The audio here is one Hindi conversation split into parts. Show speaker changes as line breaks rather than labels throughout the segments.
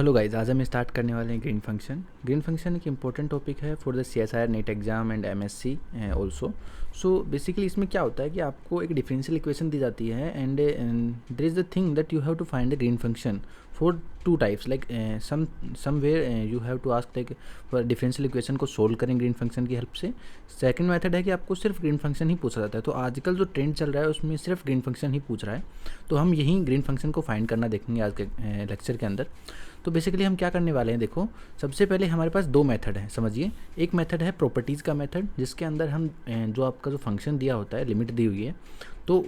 हेलो गाइस, आज हम स्टार्ट करने वाले हैं ग्रीन फंक्शन। ग्रीन फंक्शन एक इंपॉर्टेंट टॉपिक है for the CSIR net exam and MSc also. So basically इसमें क्या होता है कि आपको एक डिफरेंशियल इक्वेशन दी जाती है and there is the thing that you have to find the green function for two types like somewhere you have to ask like differential equation को सोल्व करें ग्रीन फंक्शन की हेल्प से। सेकंड मेथड है कि आपको सिर्फ ग्रीन फंक्शन ही पूछा जाता है। तो आजकल जो ट्रेंड चल रहा है उसमें सिर्फ ग्रीन फंक्शन ही पूछ रहा है, तो हम यही ग्रीन फंक्शन को फाइंड करना देखेंगे आज के लेक्चर के अंदर। तो बेसिकली हम क्या करने वाले हैं, देखो सबसे पहले हमारे पास दो मेथड हैं, समझिए। एक मेथड है प्रॉपर्टीज़ का मेथड, जिसके अंदर हम जो आपका जो फंक्शन दिया होता है, लिमिट दी हुई है, तो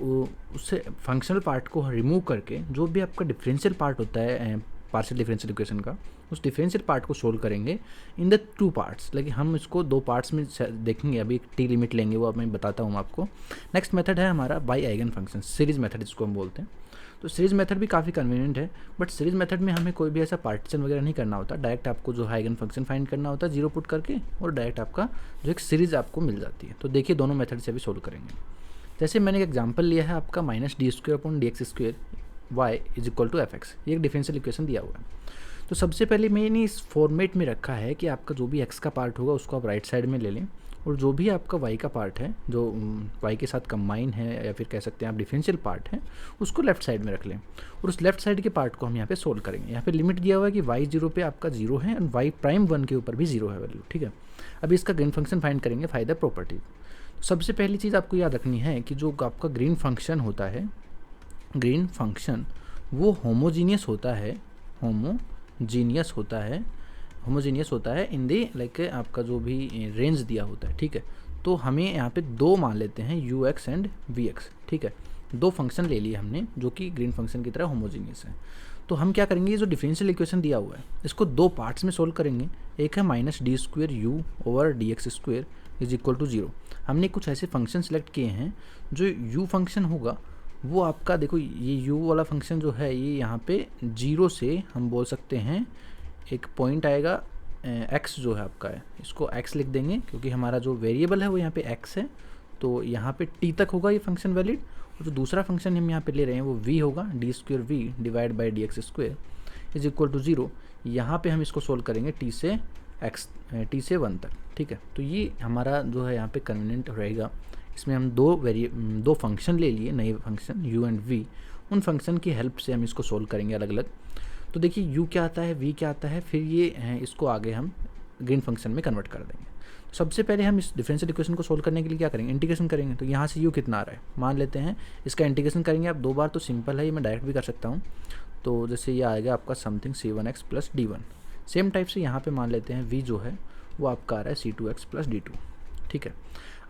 उससे फंक्शनल पार्ट को रिमूव करके जो भी आपका डिफरेंशियल पार्ट होता है पार्शियल डिफरेंशियल इक्वेशन का, उस डिफरेंशियल पार्ट को सोल्व करेंगे इन द टू पार्ट्स। लेकिन हम इसको दो पार्ट्स में देखेंगे, अभी टी लिमिट लेंगे, वो अब मैं बताता हूँ आपको। नेक्स्ट मेथड है हमारा by eigen function, series method जिसको हम बोलते हैं। तो सीरीज मेथड भी काफ़ी कन्वीनियंट है, बट सीरीज मेथड में हमें कोई भी ऐसा पार्टीशन वगैरह नहीं करना होता। डायरेक्ट आपको जो आइगन फंक्शन फाइंड करना होता है जीरो पुट करके, और डायरेक्ट आपका जो एक सीरीज आपको मिल जाती है। तो देखिए दोनों मेथड से भी सोल्व करेंगे। जैसे मैंने एक एग्जांपल लिया है आपका -d² y is equal to f x, ये एक डिफरेंशियल इक्वेशन दिया हुआ है। तो सबसे पहले मैंने इस फॉर्मेट में रखा है कि आपका जो भी एक्स का पार्ट होगा उसको आप राइट साइड में ले लें, और जो भी आपका y का पार्ट है, जो y के साथ कंबाइन है या फिर कह सकते हैं आप डिफरेंशियल पार्ट है, उसको लेफ्ट साइड में रख लें। और उस लेफ्ट साइड के पार्ट को हम यहाँ पे सोल्व करेंगे। यहाँ पे लिमिट दिया हुआ है कि y 0 पे आपका 0 है और y प्राइम 1 के ऊपर भी 0 है वैल्यू, ठीक है। अभी इसका ग्रीन फंक्शन फाइंड करेंगे, फायदा प्रॉपर्टी। सबसे पहली चीज़ आपको याद रखनी है कि जो आपका ग्रीन फंक्शन होता है, ग्रीन फंक्शन वो होमोजीनियस होता है, होमोजीनियस होता है इन दी लाइक आपका जो भी रेंज दिया होता है, ठीक है। तो हमें यहाँ पे दो मान लेते हैं u x and v x, ठीक है। दो फंक्शन ले लिए हमने जो कि ग्रीन फंक्शन की तरह होमोजीनियस है। तो हम क्या करेंगे, ये जो डिफरेंशियल इक्वेशन दिया हुआ है इसको दो पार्ट्स में सोल्व करेंगे। एक है -d² इज इक्वल टू 0। हमने कुछ ऐसे फंक्शन सेलेक्ट किए हैं जो u फंक्शन होगा वो आपका, देखो ये u वाला फंक्शन जो है ये यहाँ पे 0 से हम बोल सकते हैं एक पॉइंट आएगा x जो है आपका है, इसको x लिख देंगे क्योंकि हमारा जो वेरिएबल है वो यहाँ पे x है। तो यहाँ पे t तक होगा ये फंक्शन वैलिड, और जो दूसरा फंक्शन हम यहाँ पे ले रहे हैं वो v होगा, d² divide by dx² is equal to 0। यहाँ पे हम इसको सोल्व करेंगे t से 1 तक, ठीक है। तो ये हमारा जो है यहाँ पे कन्वीनियंट रहेगा। इसमें हम दो फंक्शन ले लिए, नए फंक्शन u एंड v, उन फंक्शन की हेल्प से हम इसको सोल्व करेंगे अलग अलग। तो देखिए u क्या आता है, v क्या आता है, फिर ये इसको आगे हम ग्रीन फंक्शन में कन्वर्ट कर देंगे। तो सबसे पहले हम इस डिफरेंशियल इक्वेशन को सोल्व करने के लिए क्या करेंगे, इंटीग्रेशन करेंगे। तो यहाँ से u कितना आ रहा है मान लेते हैं, इसका इंटीग्रेशन करेंगे आप दो बार, तो सिंपल है, ये मैं डायरेक्ट भी कर सकता हूँ। तो जैसे ये आएगा आपका something c1x plus d1। Same type से यहाँ पे मान लेते हैं v जो है वो आपका आ रहा है c2x प्लस d2, ठीक है।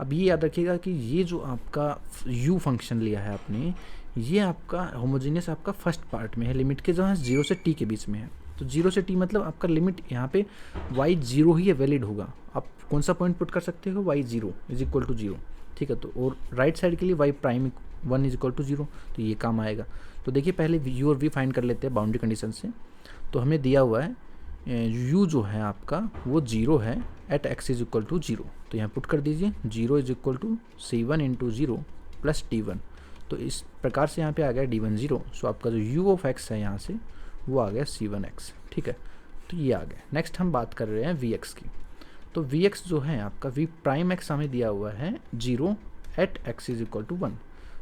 अब ये याद रखिएगा कि ये जो आपका u फंक्शन लिया है आपने, ये आपका होमोजीनियस आपका फर्स्ट पार्ट में है, लिमिट के जो है 0 से t के बीच में है। तो 0 से t मतलब आपका लिमिट यहाँ पे y 0 ही है, वैलिड होगा। आप कौन सा पॉइंट पुट कर सकते हो, y 0 इज इक्वल टू 0, ठीक है। तो और राइट साइड के लिए y prime 1 is equal to 0, तो ये काम आएगा। तो देखिए पहले u और v फाइंड कर लेते हैं बाउंड्री कंडीशन से। तो हमें दिया हुआ है u जो है आपका वो 0 है at x is equal to 0। तो यहाँ पुट कर दीजिए 0 is equal to c1 into 0 plus d1। तो इस प्रकार से यहाँ पे आ गया d1 0। सो आपका जो u ऑफ x है यहाँ से वो आ गया c1x, ठीक है। तो ये आ गया। नेक्स्ट हम बात कर रहे हैं vx की। तो vx जो है आपका v प्राइम x हमें दिया हुआ है 0 at x is equal to 1।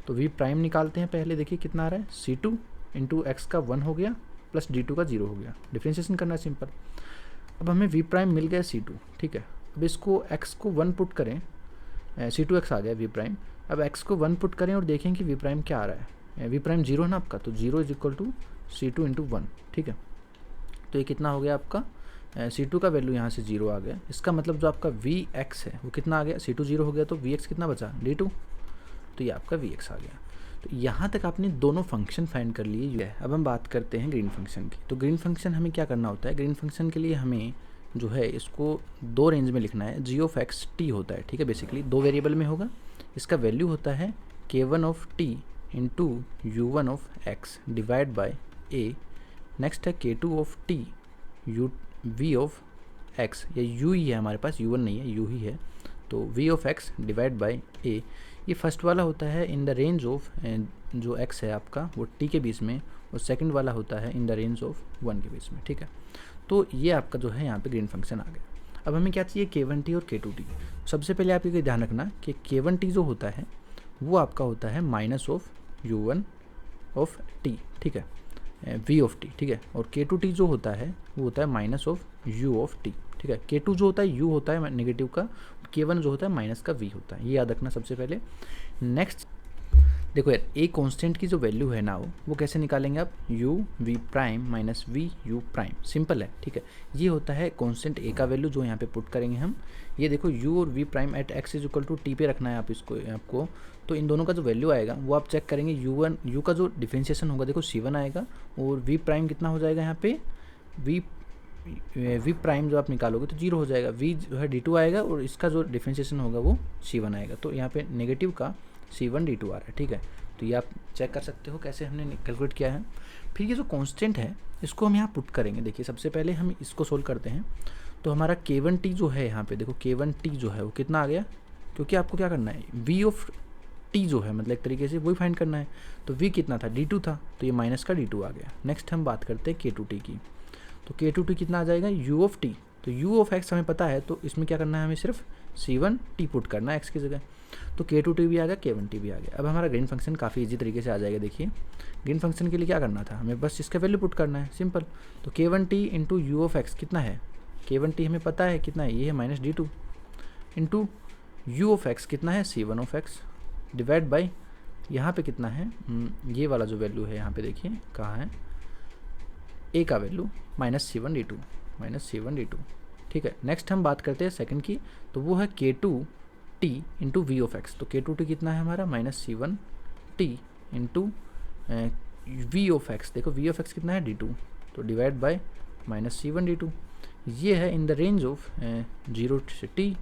तो v प्राइम निकालते हैं पहले, देखिए कितना आ रहा है, c2 इंटू एक्स का 1 हो गया प्लस d2 का 0 हो गया। डिफ्रेंशिएशन करना है सिंपल। अब हमें v प्राइम मिल गया c2, ठीक है। अब इसको x को 1 पुट करें, c2x आ गया v प्राइम। अब x को 1 पुट करें और देखें कि v प्राइम क्या आ रहा है, v प्राइम 0 है ना आपका, तो 0 is equal to c2 into 1, ठीक है। तो ये कितना हो गया आपका, c2 का वैल्यू यहाँ से 0 आ गया। इसका मतलब जो आपका vx है वो कितना आ गया, c2 0 हो गया तो vx कितना बचा, d2। तो ये आपका vx आ गया। तो यहाँ तक आपने दोनों फंक्शन फाइंड कर लिए। अब हम बात करते हैं ग्रीन फंक्शन की। तो ग्रीन फंक्शन हमें क्या करना होता है, ग्रीन फंक्शन के लिए हमें जो है इसको दो रेंज में लिखना है। g ऑफ एक्स t होता है, ठीक है। बेसिकली दो वेरिएबल में होगा, इसका वैल्यू होता है k1 of t into u1 of x divide by a। Next है k2 of t v of x, या u ही है हमारे पास, u1 नहीं है, u ही है। तो v of x divide by a। ये फर्स्ट वाला होता है इन द रेंज ऑफ जो x है आपका वो t के बीच में, और सेकंड वाला होता है इन द रेंज ऑफ 1 के बीच में, ठीक है। तो ये आपका जो है यहाँ पे ग्रीन फंक्शन आ गया। अब हमें क्या चाहिए, k1t और k2t। सबसे पहले आप ये ध्यान रखना कि k1t जो होता है वो आपका होता है minus of u1 of t, ठीक है, v ऑफ t, ठीक है। और k2t जो होता है वो होता है minus of u of t, ठीक है। k2 जो होता है u होता है नेगेटिव का, k1 जो होता है माइनस का v होता है, ये याद रखना सबसे पहले। नेक्स्ट देखो यार, ए कांस्टेंट की जो वैल्यू है ना वो कैसे निकालेंगे आप, u v prime minus v u prime, simple है, ठीक है। ये होता है कांस्टेंट ए का वैल्यू जो यहाँ पे पुट करेंगे हम। ये देखो u और v prime at x is equal to t पे रखना है आप इसको आपको। तो इन दोनों का जो वैल्यू आएगा वो आप चेक करेंगे, u का जो डिफ्रेंशिएशन होगा देखो c1 आएगा, और v प्राइम कितना हो जाएगा यहाँ पे, v प्राइम जो आप निकालोगे तो 0 हो जाएगा, v जो है d2 आएगा, और इसका जो डिफ्रेंशिएशन होगा वो c1 आएगा। तो यहाँ पे नेगेटिव का c1 d2 आ रहा है, ठीक है। तो ये आप चेक कर सकते हो कैसे हमने कैलकुलेट किया है। फिर ये जो कांस्टेंट है इसको हम यहाँ पुट करेंगे। देखिए सबसे पहले हम इसको सोल्व करते हैं। तो हमारा k1t जो है यहाँ पे देखो, k1t जो है वो कितना आ गया, क्योंकि आपको क्या करना है, v ऑफ t जो है मतलब एक तरीके से वही फाइंड करना है। तो v कितना था, d2 था, तो ये माइनस का d2 आ गया। नेक्स्ट हम बात करते हैं k2t की। तो k2t कितना आ जाएगा, u ऑफ t। तो u ऑफ x हमें पता है, तो इसमें क्या करना है, हमें सिर्फ c1t पुट करना है x की जगह। तो k2t भी आ गया, k1t भी आ गया। अब हमारा ग्रीन फंक्शन काफ़ी इजी तरीके से आ जाएगा। देखिए ग्रीन फंक्शन के लिए क्या करना था, हमें बस इसका वैल्यू पुट करना है, सिंपल। तो k1t into you of x कितना है, k1t हमें पता है कितना है, ये है minus d2, into you of x कितना है, c1 of x, divide by यहाँ पे कितना है, ये वाला जो वैल्यू है यहाँ पे देखिए कहाँ है, a का वैल्यू माइनस c1 d2, ठीक है। नेक्स्ट हम बात करते हैं सेकंड की। तो वो है k2t into v of x. तो k2t कितना है हमारा, minus c1t into v of x. देखो वी ऑफ एक्स कितना है, d2, तो divide by minus c1 d2। ये है इन द रेंज ऑफ 0 से t,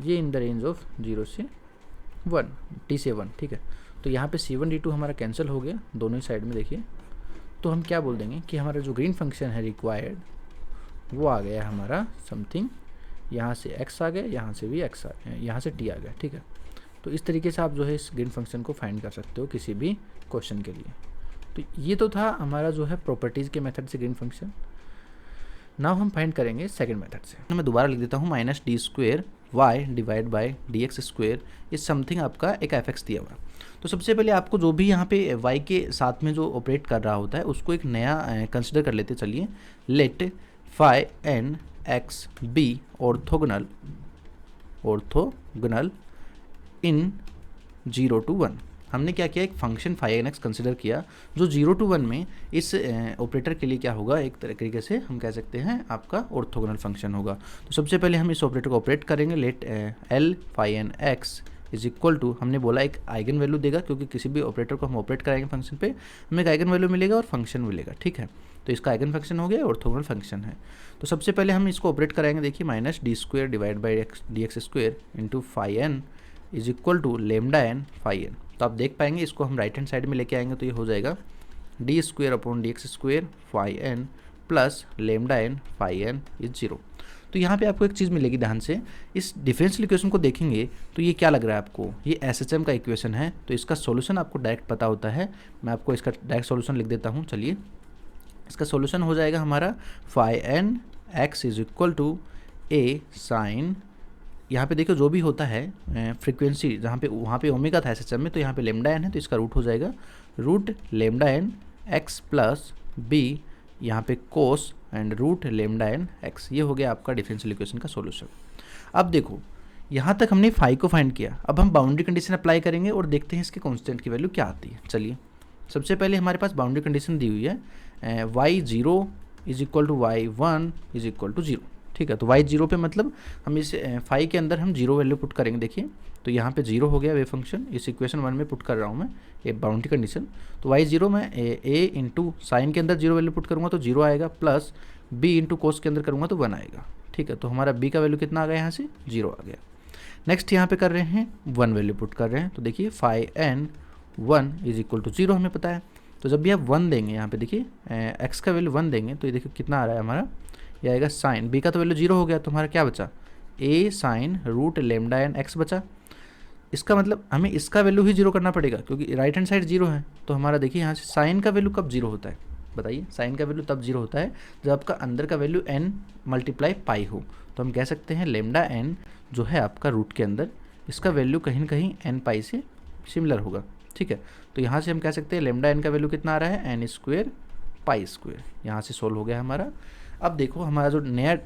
ये इन द रेंज ऑफ 0 से 1, t से 1, ठीक है। तो यहाँ पे c1 d2 हमारा कैंसिल हो गया दोनों ही साइड में। देखिए तो हम क्या बोल देंगे कि हमारा जो ग्रीन फंक्शन है रिक्वायर्ड वो आ गया हमारा समथिंग, यहाँ से x आ गया, यहाँ से भी x आ गया, यहाँ से t आ गया, ठीक है। तो इस तरीके से आप जो है इस ग्रीन फंक्शन को फाइंड कर सकते हो किसी भी क्वेश्चन के लिए। तो ये तो था हमारा जो है प्रॉपर्टीज़ के मेथड से ग्रीन फंक्शन। नाउ हम फाइंड करेंगे सेकंड मेथड से। मैं दोबारा लिख देता हूँ, minus d square y divide by d x square is something आपका एक एफ एक्स दिया हुआ। तो सबसे पहले आपको जो भी यहाँ पे y के साथ में जो ऑपरेट कर रहा होता है उसको एक नया कंसिडर कर लेते। चलिए, let phi n x be orthogonal in 0 to 1। हमने क्या किया, एक function phi n x consider किया जो 0 to 1 में इस ऑपरेटर के लिए क्या होगा, एक तरीके से हम कह सकते हैं आपका ऑर्थोगोनल फंक्शन होगा। तो सबसे पहले हम इस ऑपरेटर को ऑपरेट करेंगे। Let L phi n x is equal to, हमने बोला एक आइगन वैल्यू देगा, क्योंकि किसी भी ऑपरेटर को हम ऑपरेट कराएंगे फंक्शन पे हमें एक आइगन वैल्यू मिलेगा और फंक्शन मिलेगा, ठीक है। तो इसका आइगन फंक्शन हो गया, ऑर्थोगोनल फंक्शन है। तो सबसे पहले हम इसको ऑपरेट कराएंगे। देखिए minus d square divide by d x square into phi n is equal to lambda n phi n. तो आप देख पाएंगे इसको हम राइट हैंड साइड में लेके आएंगे तो ये हो जाएगा d square upon d x square phi n plus lambda n phi n is 0। तो यहाँ पे आपको एक चीज़ मिलेगी, ध्यान से इस डिफरेंशियल इक्वेशन को देखेंगे तो ये क्या लग रहा है आपको, ये SHM का इक्वेशन है। तो इसका सॉल्यूशन आपको डायरेक्ट पता होता है। मैं आपको इसका डायरेक्ट सॉल्यूशन लिख देता हूँ। चलिए, इसका सॉल्यूशन हो जाएगा हमारा phi n x is equal to a sine, यहाँ पे देखो जो भी होता है फ्रीक्वेंसी जहाँ पे वहाँ पे ओमेगा था SHM में, तो यहाँ पे लेमडा एन है तो इसका रूट हो जाएगा root lambda n x plus b, यहाँ पे cos and root lambda n x. ये हो गया आपका डिफरेंशियल इक्वेशन का सॉल्यूशन। अब देखो यहाँ तक हमने फाई को फाइंड किया। अब हम बाउंड्री कंडीशन अप्लाई करेंगे और देखते हैं इसके कांस्टेंट की वैल्यू क्या आती है। चलिए, सबसे पहले हमारे पास बाउंड्री कंडीशन दी हुई है y0 is equal to y1 is equal to 0, ठीक है। तो y0 पे मतलब हम इस फाई के अंदर हम 0 वैल्यू पुट करेंगे। देखिए तो यहाँ पे 0 हो गया वेव फंक्शन, इस इक्वेशन 1 में पुट कर रहा हूँ मैं ये बाउंड्री कंडीशन। तो y0 में a इंटू साइन के अंदर 0 वैल्यू पुट करूँगा तो 0 आएगा, प्लस b इंटू कोस के अंदर करूँगा तो 1 आएगा, ठीक है। तो हमारा b का वैल्यू कितना आ गया, यहाँ से 0 आ गया। नेक्स्ट यहाँ पे कर रहे हैं 1 वैल्यू पुट कर रहे हैं। तो देखिए phi n 1 is equal to 0 हमें पता है। तो जब भी आप 1 देंगे यहाँ पे देखिए x का वैल्यू 1 देंगे तो ये देखिए कितना आ रहा है हमारा, ये आएगा साइन, b का तो वैल्यू 0 हो गया तो हमारा क्या बचा, a sine root lambda n x बचा। इसका मतलब हमें इसका वैल्यू ही 0 करना पड़ेगा क्योंकि राइट हैंड साइड 0 है। तो हमारा देखिए यहाँ से साइन का वैल्यू कब 0 होता है, बताइए, साइन का वैल्यू तब 0 होता है जब आपका अंदर का वैल्यू n मल्टीप्लाई पाई हो। तो हम कह सकते हैं लेमडा n जो है आपका रूट के अंदर, इसका वैल्यू कहीं ना कहीं n पाई से सिमिलर होगा, ठीक है। तो यहाँ से हम कह सकते हैं लेमडा n का वैल्यू कितना आ रहा है, एन स्क्वेयर पाई स्क्वेयर। यहाँ से सोल्व हो गया हमारा। अब देखो हमारा जो नया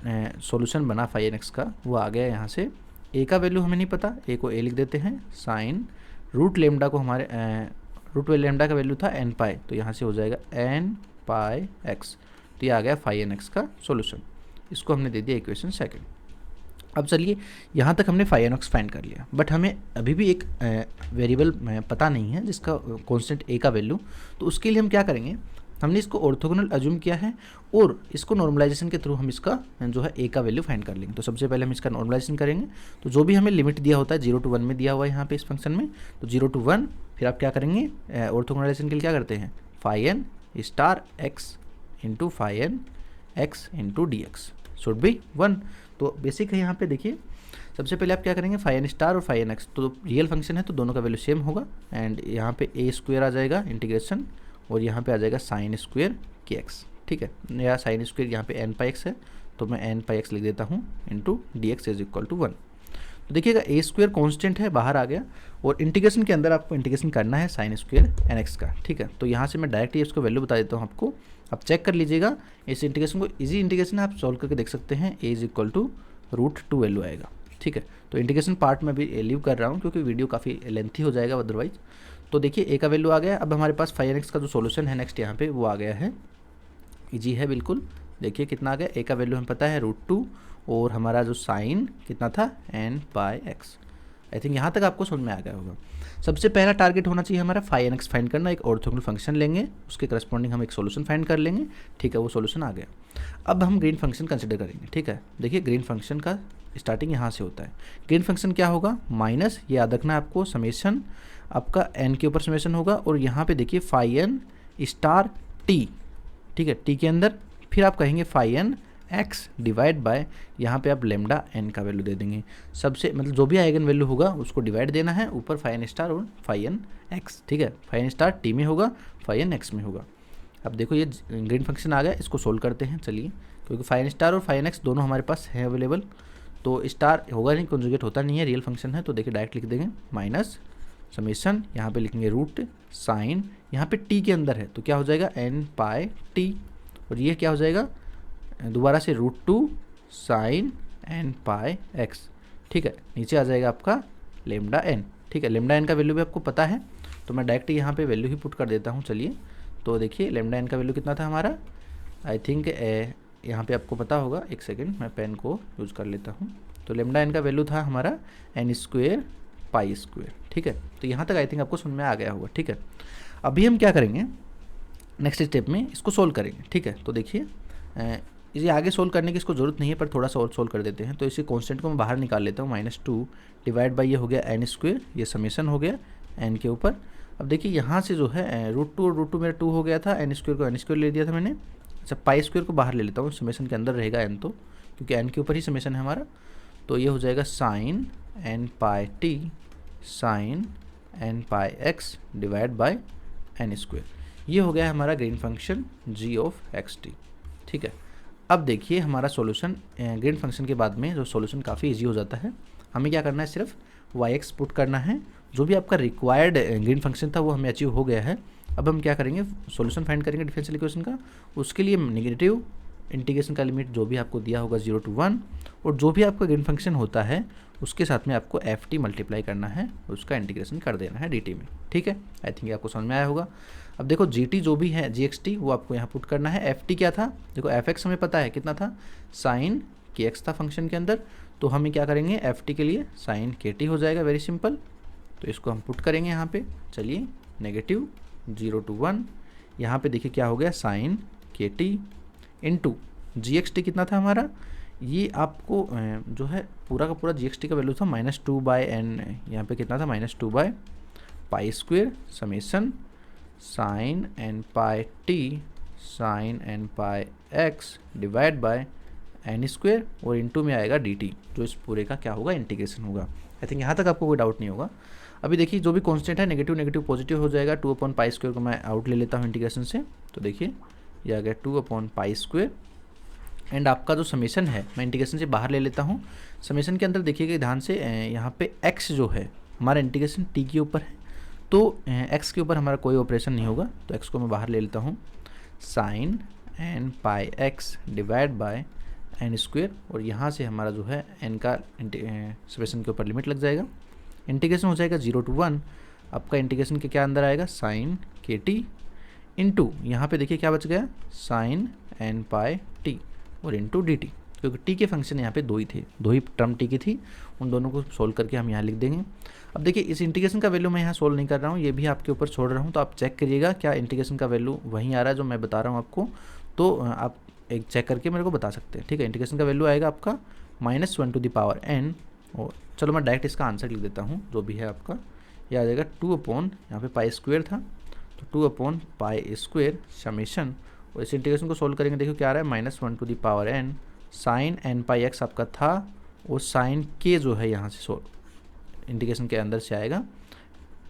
सॉल्यूशन बना फाई एन एक्स का वो आ गया यहाँ से। ए का वैल्यू हमें नहीं पता, ए को ए लिख देते हैं, साइन रूट लेमडा को हमारे रूट लेमडा का वैल्यू था एन पाई, तो यहाँ से हो जाएगा एन पाई एक्स। तो ये आ गया फाई एन एक्स का सॉल्यूशन। इसको हमने दे दिया इक्वेशन सेकंड। अब चलिए यहाँ तक हमने फाई एन एक्स फाइंड कर लिया, बट हमें अभी भी एक वेरिएबल पता नहीं है जिसका कांस्टेंट ए का वैल्यू। तो उसके लिए हम क्या करेंगे, हमने इसको ऑर्थोगोनल अज्यूम किया है और इसको नॉर्मलाइजेशन के थ्रू हम इसका जो है ए का वैल्यू फाइंड कर लेंगे। तो सबसे पहले हम इसका नॉर्मलाइजेशन करेंगे। तो जो भी हमें लिमिट दिया होता है 0 to 1 में दिया हुआ है यहाँ पे इस फंक्शन में, तो 0 to 1 फिर आप क्या करेंगे ऑर्थोगोनलाइजेशन के लिए क्या करते हैं, phi n star x into phi n x into d x should be 1। तो बेसिक है यहाँ पे देखिए, सबसे पहले आप क्या करेंगे, फाई एन स्टार और फाई एन एक्स तो रियल फंक्शन है तो दोनों का वैल्यू सेम होगा, एंड यहाँ पे ए स्क्वेयर आ जाएगा इंटीग्रेशन, और यहाँ पे आ जाएगा साइन स्क्वेयर के एक्स, ठीक है। नया साइन स्क्वेयर यहाँ पे एन पाई एक्स है तो मैं एन पाई एक्स लिख देता हूँ into d x is equal to 1। तो देखिएगा ए स्क्वेयर कॉन्स्टेंट है, बाहर आ गया, और इंटीग्रेशन के अंदर आपको इंटीग्रेशन करना है साइन स्क्वेयर एन एक्स का, ठीक है। तो यहाँ से मैं डायरेक्टली इसको वैल्यू बता देता हूँ आपको, आप चेक कर लीजिएगा। इस इंटीग्रेशन को इजी इंटीग्रेशन आप सॉल्व करके देख सकते हैं, ए इज इक्वल टू √2 वैल्यू आएगा, ठीक है। तो इंटीग्रेशन पार्ट में भी लीव कर रहा हूँ क्योंकि वीडियो काफ़ी लेंथी हो जाएगा अदरवाइज। तो देखिए ए का वैल्यू आ गया। अब हमारे पास फाई एन एक्स का जो सॉल्यूशन है नेक्स्ट यहाँ पे वो आ गया है, इजी है बिल्कुल। देखिए कितना आ गया, ए का वैल्यू हमें पता है √2 और हमारा जो साइन कितना था n pi x. I think यहाँ तक आपको समझ में आ गया होगा। सबसे पहला टारगेट होना चाहिए हमारा फाई एन एक्स फाइंड करना, एक ऑर्थोगोनल फंक्शन लेंगे उसके करस्पॉन्डिंग हम एक सॉल्यूशन फाइंड कर लेंगे, ठीक है। वो सॉल्यूशन आ गया। अब हम ग्रीन फंक्शन कंसिडर करेंगे, ठीक है। देखिए ग्रीन फंक्शन का स्टार्टिंग यहाँ से होता है। ग्रीन फंक्शन क्या होगा, माइनस, ये याद रखना है आपको, समेशन आपका एन के ऊपर समेशन होगा, और यहाँ पे देखिए फाई एन स्टार टी, ठीक है, टी के अंदर फिर आप कहेंगे phi n x divide by, यहाँ पे आप लेमडा एन का वैल्यू दे देंगे। सबसे मतलब जो भी आइगन वैल्यू होगा उसको डिवाइड देना है, ऊपर फाई एन स्टार और फाई एन एक्स, ठीक है। फाई एन स्टार टी में होगा, फाई एन एक्स में होगा। अब देखो ये ग्रीन फंक्शन आ गया, इसको सोल्व करते हैं चलिए, क्योंकि फाई एन स्टार और फाई एन एक्स दोनों हमारे पास है अवेलेबल। तो स्टार होगा नहीं, कॉन्जुगेट होता नहीं है, रियल फंक्शन है, तो देखिए डायरेक्ट लिख देंगे माइनस समेशन, यहाँ पे लिखेंगे रूट साइन, यहाँ पे टी के अंदर है तो क्या हो जाएगा एन पाई टी, और ये क्या हो जाएगा दोबारा से √2 साइन एन पाई एक्स, ठीक है। नीचे आ जाएगा आपका लेमडा एन, ठीक है। लेमडा एन का वैल्यू भी आपको पता है तो मैं डायरेक्ट यहाँ पे वैल्यू ही पुट कर देता हूँ चलिए। तो देखिए लेमडा एन का वैल्यू कितना था हमारा, आई थिंक यहाँ पे आपको पता होगा, एक सेकेंड मैं पेन को यूज़ कर लेता हूँ। तो लेमडा एन का वैल्यू था हमारा एन स्क्वेयर पाई स्क्वेयर, ठीक है। तो यहाँ तक आई थिंक आपको समझ में आ गया होगा, ठीक है। अभी हम क्या करेंगे, नेक्स्ट स्टेप में इसको सोल्व करेंगे, ठीक है। तो देखिए इसे आगे सोल्व करने की इसको जरूरत नहीं है, पर थोड़ा सा और सोल्व कर देते हैं। तो इसी कांस्टेंट को मैं बाहर निकाल लेता हूँ, -2 डिवाइड बाई ये हो गया एन स्क्वेयर, ये समेशन हो गया एन के ऊपर। अब देखिए यहाँ से जो है √2 और √2 मेरा 2 हो गया था, एन स्क्वेयर को एन स्क्वेयर ले दिया था मैंने। अच्छा पाई स्क्वेयर को बाहर ले लेता हूँ, समेशन के अंदर रहेगा एन, तो क्योंकि एन के ऊपर ही समेशन है हमारा। तो ये हो जाएगा sine n pi t sine n pi x divide by n square. ये हो गया हमारा green function g of x t, ठीक है। अब देखिए हमारा सॉल्यूशन ग्रीन फंक्शन के बाद में जो सॉल्यूशन काफ़ी इजी हो जाता है। हमें क्या करना है, सिर्फ वाई एक्स पुट करना है। जो भी आपका रिक्वायर्ड ग्रीन फंक्शन था वो हमें अचीव हो गया है। अब हम क्या करेंगे, सॉल्यूशन फाइंड करेंगे डिफरेंशियल इक्वेशन का। उसके लिए नेगेटिव इंटीग्रेशन का लिमिट जो भी आपको दिया होगा 0 to 1, और जो भी आपका ग्रीन फंक्शन होता है उसके साथ में आपको एफ टी मल्टीप्लाई करना है, उसका इंटीग्रेशन कर देना है डी टी में, ठीक है। आई थिंक आपको समझ में आया होगा। अब देखो जी टी जो भी है जी एक्स टी वो आपको यहाँ पुट करना है। एफ टी क्या था, देखो एफ एक्स हमें पता है कितना था, साइन के एक्स था फंक्शन के अंदर। तो हमें क्या करेंगे, एफ टी के लिए साइन के टी हो जाएगा, वेरी सिंपल। तो इसको हम पुट करेंगे यहाँ पे, चलिए नेगेटिव 0 to 1, यहाँ पे देखिए क्या हो गया साइन के टी इंटू जी एक्स टी कितना था हमारा, ये आपको जो है पूरा का पूरा जी एक्स टी का वैल्यू था -2 बाय एन, यहाँ पे कितना था -2 by pi square summation sine n pi t sine n pi x divide by n square, और इनटू में आएगा डी टी, जो इस पूरे का क्या होगा इंटीग्रेशन होगा। आई थिंक यहाँ तक आपको कोई डाउट नहीं होगा। अभी देखिए जो भी कांस्टेंट है नेगेटिव नेगेटिव पॉजिटिव हो जाएगा, 2/पाई स्क्वेयर को मैं आउट ले लेता हूँ इंटीग्रेशन से। तो देखिए ये आ गया 2/π²। एंड आपका जो समेशन है मैं इंटीग्रेशन से बाहर ले लेता हूँ। समेशन के अंदर देखिएगा ध्यान से, यहाँ पे x जो है हमारा इंटीग्रेशन t के ऊपर है, तो x के ऊपर हमारा कोई ऑपरेशन नहीं होगा, तो x को मैं बाहर ले लेता हूँ। Sign n πx divide by n², और यहाँ से हमारा जो है n का समेशन के ऊपर लिमिट लग जाएगा। इंटीग्रेशन हो जाएगा 0 to 1। आपका इंटीग्रेशन के क्या अंदर आएगा, साइन kt इंटू, यहाँ पे देखिए क्या बच गया, साइन n πt और इंटू dt, क्योंकि t के फंक्शन यहाँ पे दो ही टर्म t की थी, उन दोनों को सोल्व करके हम यहाँ लिख देंगे। अब देखिए इस इंटीग्रेशन का वैल्यू मैं यहाँ सोल्व नहीं कर रहा हूँ, ये भी आपके ऊपर छोड़ रहा हूँ, तो आप चेक करिएगा क्या इंटीग्रेशन का वैल्यू वहीं आ रहा है जो मैं बता रहा हूँ आपको, तो आप एक चेक करके मेरे को बता सकते हैं, ठीक है। इंटीग्रेशन का वैल्यू आएगा आपका -1/n, और चलो मैं डायरेक्ट इसका आंसर लिख देता हूँ, जो भी है आपका ये आ जाएगा 2/, यहाँ पे π² था तो 2/π² समेशन, और इस इंटीग्रेशन को सोल्व करेंगे, देखो क्या आ रहा है, -1/n साइन n πx आपका था, और साइन k जो है यहाँ से सोल्व इंटीग्रेशन के अंदर से आएगा,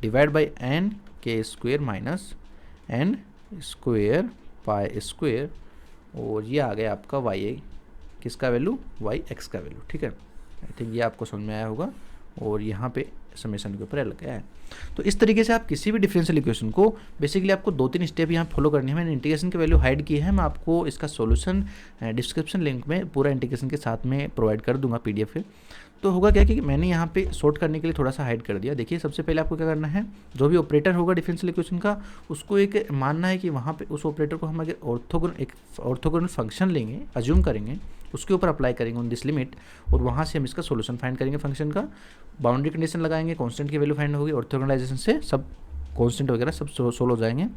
divide by n k² minus n² π², और ये आ गया आपका y किसका वैल्यू, yx का वैल्यू, ठीक है। आई थिंक ये आपको समझ में आया होगा, और यहाँ पे समेशन के ऊपर एल गया है। तो इस तरीके से आप किसी भी डिफरेंशियल इक्वेशन को बेसिकली आपको 2-3 स्टेप यहाँ फॉलो करनी है। मैंने इंटीग्रेशन की वैल्यू हाइड की है, मैं आपको इसका सॉल्यूशन डिस्क्रिप्शन लिंक में पूरा इंटीग्रेशन के साथ में प्रोवाइड कर दूंगा PDF पे। तो होगा क्या कि मैंने यहाँ पे सॉर्ट करने के लिए थोड़ा सा हाइड कर दिया। देखिए सबसे पहले आपको क्या करना है, जो भी ऑपरेटर होगा डिफरेंशियल इक्वेशन का, उसको एक मानना है कि वहाँ पे उस ऑपरेटर को हम अगर ऑर्थोगोनल फंक्शन लेंगे, अज्यूम करेंगे, उसके ऊपर अप्लाई करेंगे ऑन दिस लिमिट, और वहाँ से हम इसका सोल्यूशन फाइंड करेंगे फंक्शन का, बाउंड्री कंडीशन लगाएंगे, कांस्टेंट की वैल्यू फाइंड होगी, ऑर्थोगोनलाइजेशन से सब कांस्टेंट वगैरह सब सोल्व हो जाएंगे।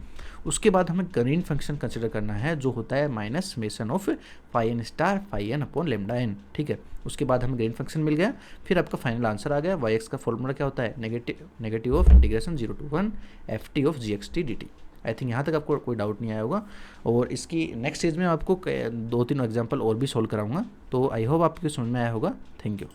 उसके बाद हमें ग्रीन फंक्शन कंसिडर करना है जो होता है minus summation of φn star φn upon λn, ठीक है। उसके बाद हमें ग्रीन फंक्शन मिल गया, फिर आपका फाइनल आंसर आ गया। yx का फॉर्मूला क्या होता है, negative of integration 0 to 1 ft of gxt dt। I think यहाँ तक आपको कोई डाउट नहीं आया होगा, और इसकी नेक्स्ट स्टेज में आपको 2-3 एग्जाम्पल और भी सॉल्व कराऊंगा। तो आई होप आपको समझ में आया होगा। Thank you.